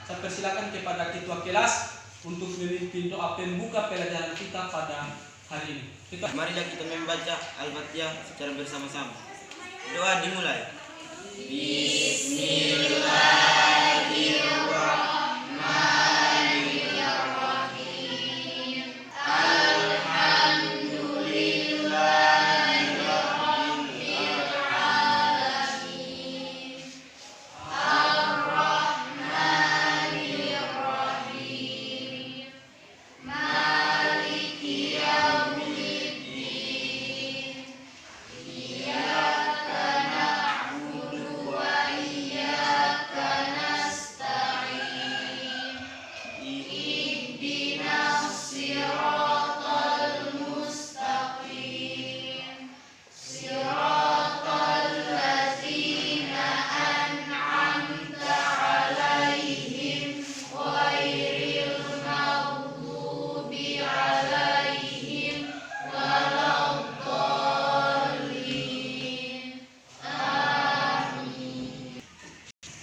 saya persilakan kepada ketua kelas untuk memimpin doa pembuka pelajaran kita pada hari ini. Marilah kita membaca Al-Fatihah secara bersama-sama. Doa dimulai. Bismillahirrahmanirrahim. Alhamdulillahirabbil alamin. Ar-Rahmanirrahim. Maliki yaumiddin. Iyyaka na'budu wa iyyaka nasta'in. Ihdinas siratal mustaqim. Siratal ladzina an'amta 'alaihim ghairil maghdubi 'alaihim waladdallin. Amin.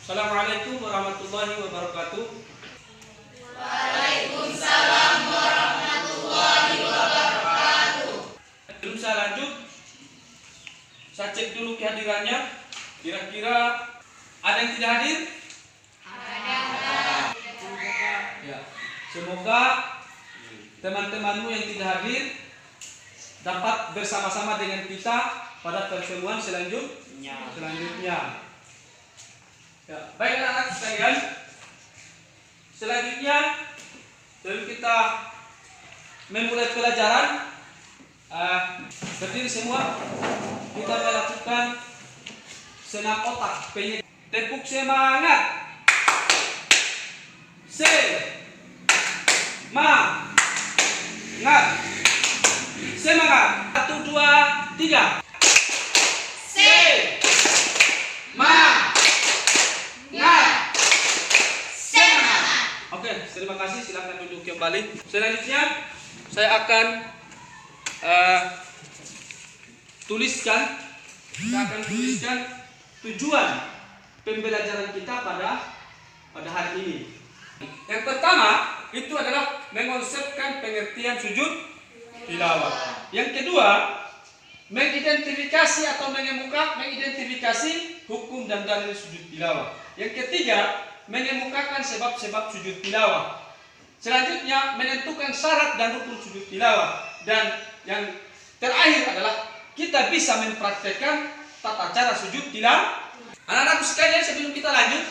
Assalamualaikum warahmatullahi wabarakatuh. Waalaikumsalam warahmatullahi wabarakatuh. Sebelum saya lanjut, saya cek dulu kehadirannya. Kira-kira ada yang tidak hadir? Ada. Ya. Semoga teman-temanmu yang tidak hadir dapat bersama-sama dengan kita pada pertemuan selanjutnya. Ya, baik anak-anak sekalian. Selanjutnya, sebelum kita memulai pelajaran, berdiri semua, kita melakukan senam otak. Tepuk semangat. Semangat. Semangat. 1, 2, 3. Semangat. Oke, terima kasih. Silakan duduk kembali. Selanjutnya, saya akan tuliskan tujuan pembelajaran kita pada hari ini. Yang pertama itu adalah mengonsepkan pengertian sujud tilawah. Yang kedua, mengidentifikasi atau mengidentifikasi hukum dan dalil sujud tilawah. Yang ketiga, mengemukakan sebab-sebab sujud tilawah. Selanjutnya, menentukan syarat dan rukun sujud tilawah. Dan yang terakhir adalah kita bisa mempraktekkan tata cara sujud tilawah. Anak-anak sekalian, sebelum kita lanjut,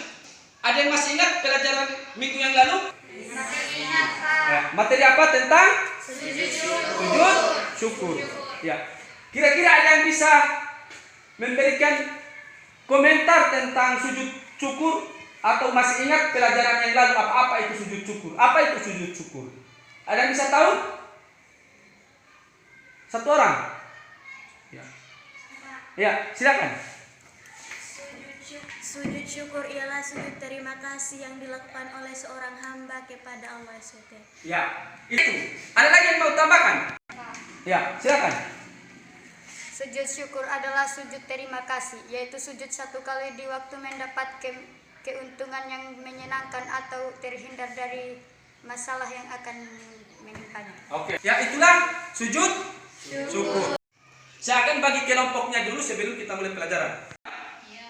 ada yang masih ingat pelajaran minggu yang lalu? Materi apa tentang sujud syukur. Ya. Kira-kira ada yang bisa memberikan komentar tentang sujud syukur atau masih ingat pelajaran yang lalu apa itu sujud syukur? Apa itu sujud syukur? Ada yang bisa tahu? Satu orang? Ya, silakan. Sujud syukur ialah sujud terima kasih yang dilakukan oleh seorang hamba kepada Allah SWT. Ya, itu. Ada lagi yang mau tambahkan? Ya, silakan. Sujud syukur adalah sujud terima kasih, yaitu sujud satu kali di waktu mendapat keuntungan yang menyenangkan atau terhindar dari masalah yang akan menimpanya. Oke. Ya, itulah sujud syukur. Saya akan bagi kelompoknya dulu sebelum kita mulai pelajaran.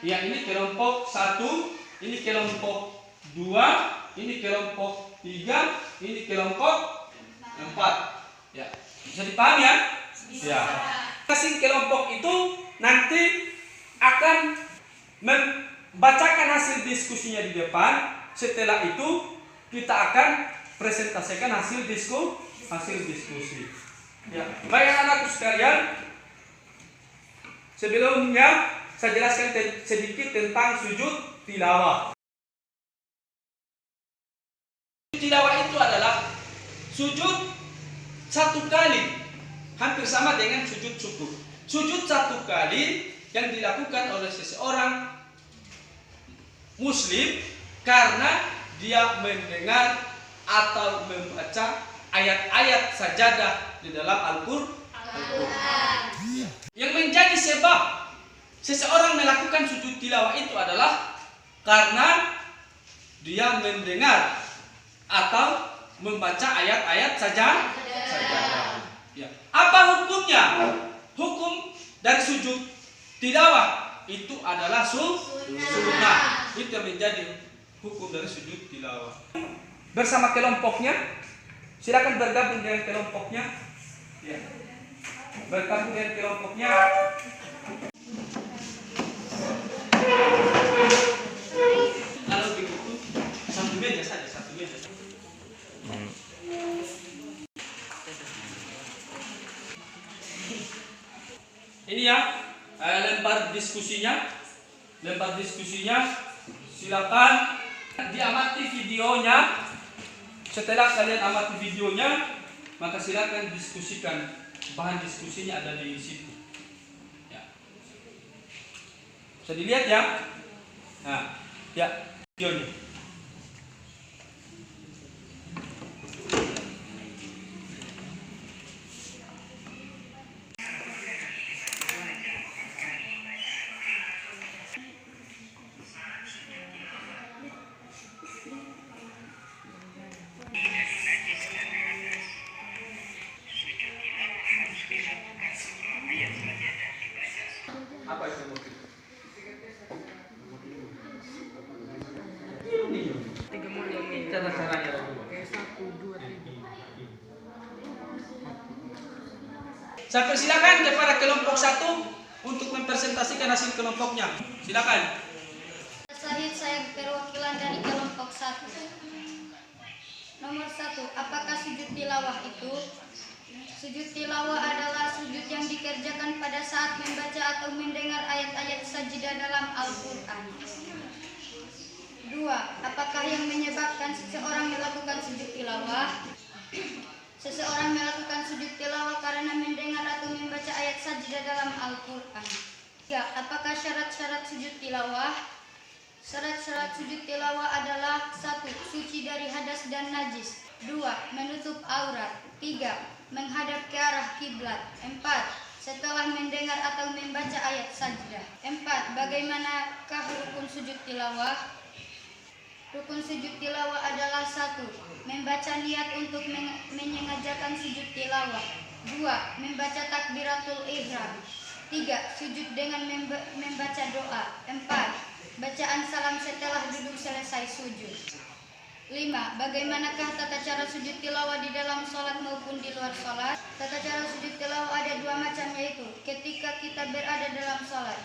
Ya, ini kelompok 1, ini kelompok 2, ini kelompok 3, ini kelompok 4. Ya, bisa dipahami ya? Ya. Masing kelompok itu nanti akan membacakan hasil diskusinya di depan. Setelah itu kita akan presentasikan hasil diskusi. Ya, baik anak-anakku sekalian. Sebelumnya saya jelaskan sedikit tentang sujud tilawah. Sujud tilawah itu adalah sujud satu kali, hampir sama dengan sujud syukur. Sujud satu kali yang dilakukan oleh seseorang muslim karena dia mendengar atau membaca ayat-ayat sajadah di dalam Al-Qur'an. Yang menjadi sebab seseorang melakukan sujud tilawah itu adalah karena dia mendengar atau membaca ayat-ayat saja. Ya. Apa hukumnya? Hukum dari sujud tilawah itu adalah sunnah. Itu yang menjadi hukum dari sujud tilawah. Bersama kelompoknya, silakan bergabung dengan kelompoknya. Ya. Bergabung dengan kelompoknya. Kalau begitu, satu meja saja, satu meja. Ini ya, lempar diskusinya. Silakan diamati videonya. Setelah kalian amati videonya, maka silakan diskusikan. Bahan diskusinya ada di situ. Ya. Bisa dilihat ya. Nah, ya videonya. Apa itu motif? Ini cara-caranya. Saya persilakan kepada kelompok 1 untuk mempresentasikan hasil kelompoknya. Silakan. Sahid, saya perwakilan dari kelompok 1. Nomor 1, apakah sujud tilawah itu? Sujud tilawah adalah sujud yang dikerjakan pada saat membaca atau mendengar ayat-ayat sajidah dalam Al-Quran. 2. Apakah yang menyebabkan seseorang melakukan sujud tilawah? Seseorang melakukan sujud tilawah karena mendengar atau membaca ayat sajidah dalam Al-Quran. 3. Apakah syarat-syarat sujud tilawah? Syarat-syarat sujud tilawah adalah 1. Suci dari hadas dan najis. 2. Menutup aurat. 3. Menghadap ke arah kiblat. 4. Setelah mendengar atau membaca ayat sajdah. 4. Bagaimanakah rukun sujud tilawah? Rukun sujud tilawah adalah 1. Membaca niat untuk menyengajakan sujud tilawah. 2. Membaca takbiratul ihram. 3. Sujud dengan membaca doa. 4. Bacaan salam setelah duduk selesai sujud. 5. Bagaimanakah tata cara sujud tilawah di dalam sholat maupun di luar sholat? Tata cara sujud tilawah ada 2 macam, yaitu ketika kita berada dalam sholat.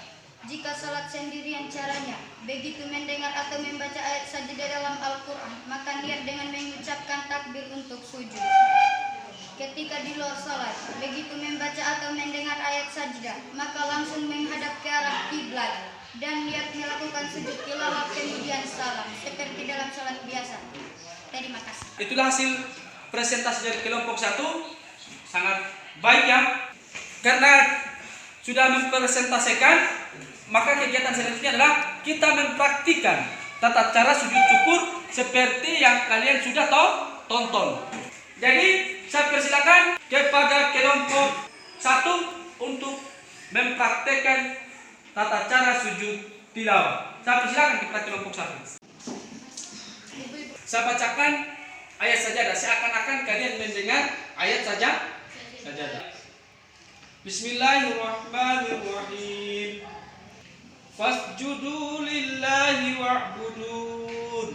Jika sholat sendirian caranya, begitu mendengar atau membaca ayat sajidah dalam Al-Quran, maka niat dengan mengucapkan takbir untuk sujud. Ketika di luar sholat, begitu membaca atau mendengar ayat sajidah, maka langsung menghadap ke arah kiblat dan niat melakukan sujud tilawah kemudian salam seperti dalam sholat biasa. Terima kasih. Itulah hasil presentasi dari kelompok 1. Sangat baik ya. Karena sudah mempresentasikan, maka kegiatan selanjutnya adalah kita mempraktikkan tata cara sujud syukur seperti yang kalian sudah tonton. Jadi saya persilakan kepada kelompok 1 untuk mempraktikkan tata cara sujud tilawah. Saya persilakan kepada kelompok 1. Saya bacakan ayat sajadah, seakan-akan kalian mendengar ayat sajadah. Bismillahirrahmanirrahim. Fasjudu lillahi wa'budun.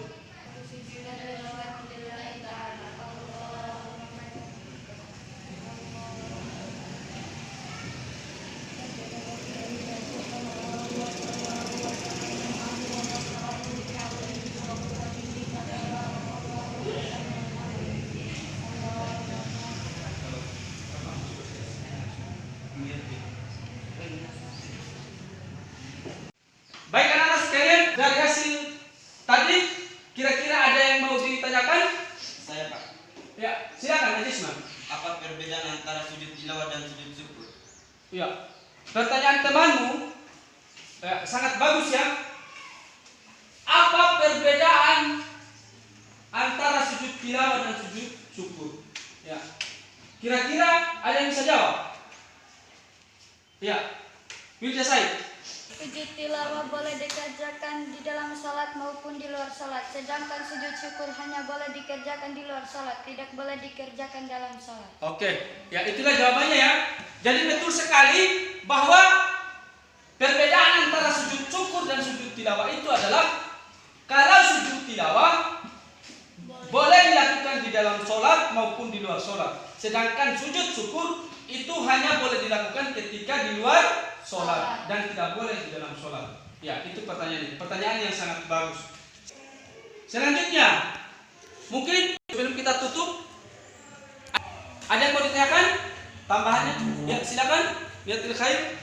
Baik anak-anak sekalian, dari hasil tadi kira-kira ada yang mau ditanyakan? Saya Pak, Ya, silakan Najisman. apa perbedaan antara sujud tilawah dan sujud syukur? Ya, pertanyaan temanmu sangat bagus ya. Apa perbedaan antara sujud tilawah dan sujud syukur? Ya, kira-kira ada yang bisa jawab? Ya, Wilja Said. Sujud tilawah boleh dikerjakan di dalam salat maupun di luar salat. Sedangkan sujud syukur hanya boleh dikerjakan di luar salat, tidak boleh dikerjakan dalam salat. Oke, ya itulah jawabannya ya. Jadi betul sekali bahwa perbedaan antara sujud syukur dan sujud tilawah itu adalah kalau sujud tilawah boleh dilakukan di dalam sholat maupun di luar sholat. Sedangkan sujud syukur itu hanya boleh dilakukan ketika di luar sholat dan tidak boleh di dalam sholat. Ya, itu pertanyaannya. Pertanyaan yang sangat bagus. Selanjutnya, mungkin sebelum kita tutup, ada yang mau ditanyakan? Tambahannya? Ya, silakan. Niatul khair.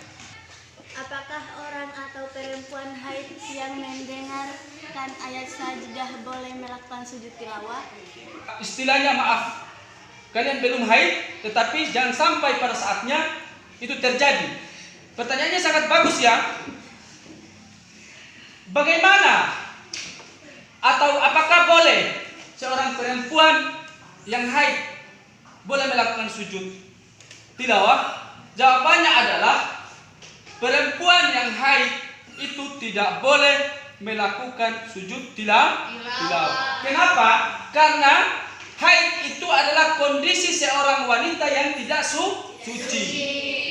Apakah orang atau perempuan haid yang mendengarkan ayat sajdah boleh melakukan sujud tilawah? Istilahnya maaf, kalian belum haid, tetapi jangan sampai pada saatnya itu terjadi. Pertanyaannya sangat bagus ya. Bagaimana atau apakah boleh seorang perempuan yang haid boleh melakukan sujud tilawah? Jawabannya adalah perempuan yang haid itu tidak boleh melakukan sujud tilawah. Kenapa? Karena haid itu adalah kondisi seorang wanita yang tidak suci.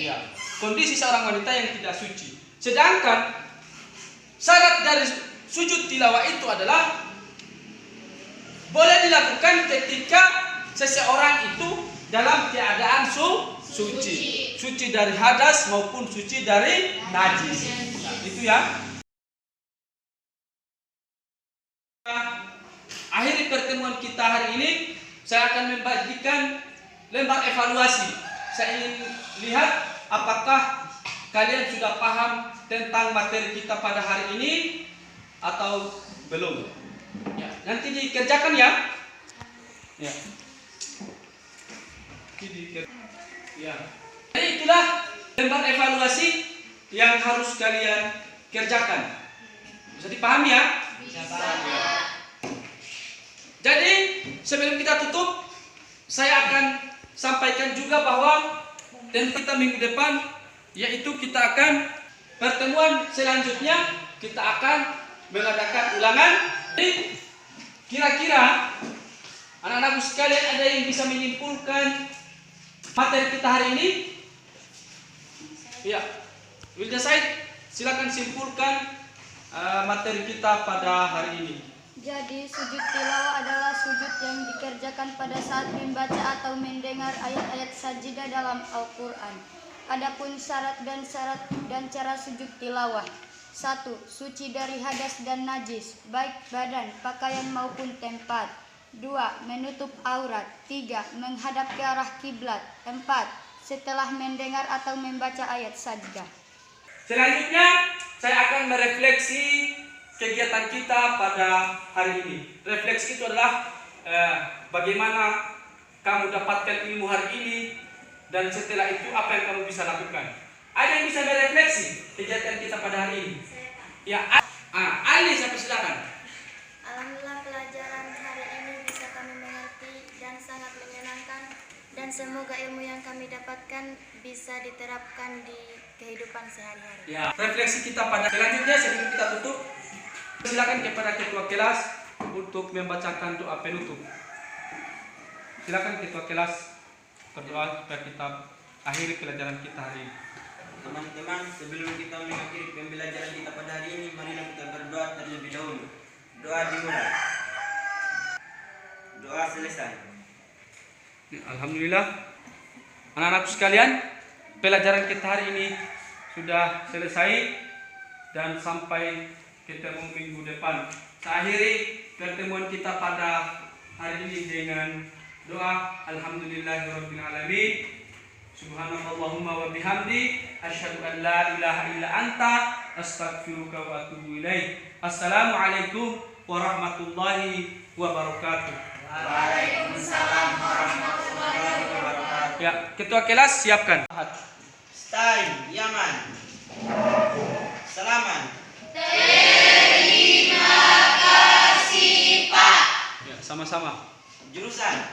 Ya, kondisi seorang wanita yang tidak suci. Sedangkan syarat dari sujud tilawah itu adalah boleh dilakukan ketika seseorang itu dalam keadaan suci. Suci dari hadas maupun suci dari najis. Nah, itu ya. Akhiri pertemuan kita hari ini, saya akan membagikan lembar evaluasi. Saya ingin lihat apakah kalian sudah paham tentang materi kita pada hari ini atau belum. Ya, nanti dikerjakan ya. Ya. Ya. Jadi itulah lembar evaluasi yang harus kalian kerjakan. Bisa dipahami ya? Bisa. Jadi sebelum kita tutup, saya akan sampaikan juga bahwa dan kita minggu depan, yaitu kita akan pertemuan selanjutnya kita akan mengadakan ulangan. Jadi kira-kira anak-anakku sekalian ada yang bisa menyimpulkan materi kita hari ini? Ya, Wilda Said, silakan simpulkan materi kita pada hari ini. Jadi sujud tilawah adalah sujud yang dikerjakan pada saat membaca atau mendengar ayat-ayat sajidah dalam Al-Quran. Adapun syarat dan cara sujud tilawah: 1. Suci dari hadas dan najis, baik badan, pakaian maupun tempat. 2. Menutup aurat. 3. Menghadap ke arah kiblat. 4. Setelah mendengar atau membaca ayat sajdah. Selanjutnya saya akan merefleksi kegiatan kita pada hari ini. Refleksi itu adalah bagaimana kamu dapatkan ilmu hari ini, dan setelah itu apa yang kamu bisa lakukan. Ada yang bisa merefleksi kegiatan kita pada hari ini? Ya, Ali, siapa silakan. Alhamdulillah, pelajaran hari ini bisa kami mengerti dan sangat menyenangkan, dan semoga ilmu yang kami dapatkan bisa diterapkan di kehidupan sehari-hari. Ya, refleksi kita pada selanjutnya sebelum kita tutup, silakan kepada ketua kelas untuk membacakan doa penutup. Silakan ketua kelas berdoa supaya kita akhiri pelajaran kita hari ini. Teman-teman, sebelum kita mengakhiri pembelajaran kita pada hari ini, marilah kita berdoa terlebih dahulu. Doa dimulai. Doa selesai. Alhamdulillah, anak-anakku sekalian, pelajaran kita hari ini sudah selesai dan sampai ketemu minggu depan. Saya akhiri pertemuan kita pada hari ini dengan doa Alhamdulillahirabbil alamin. Subhanallahumma wa bihamdi asyhadu an la ilaha illa anta astaghfiruka wa atubu ilaik. Assalamualaikum warahmatullahi wabarakatuh. Waalaikumsalam warahmatullahi wabarakatuh. Ya, ketua kelas siapkan. Stein, Yaman. Salaman. Terima kasih, Pak. Ya, sama-sama. Jurusan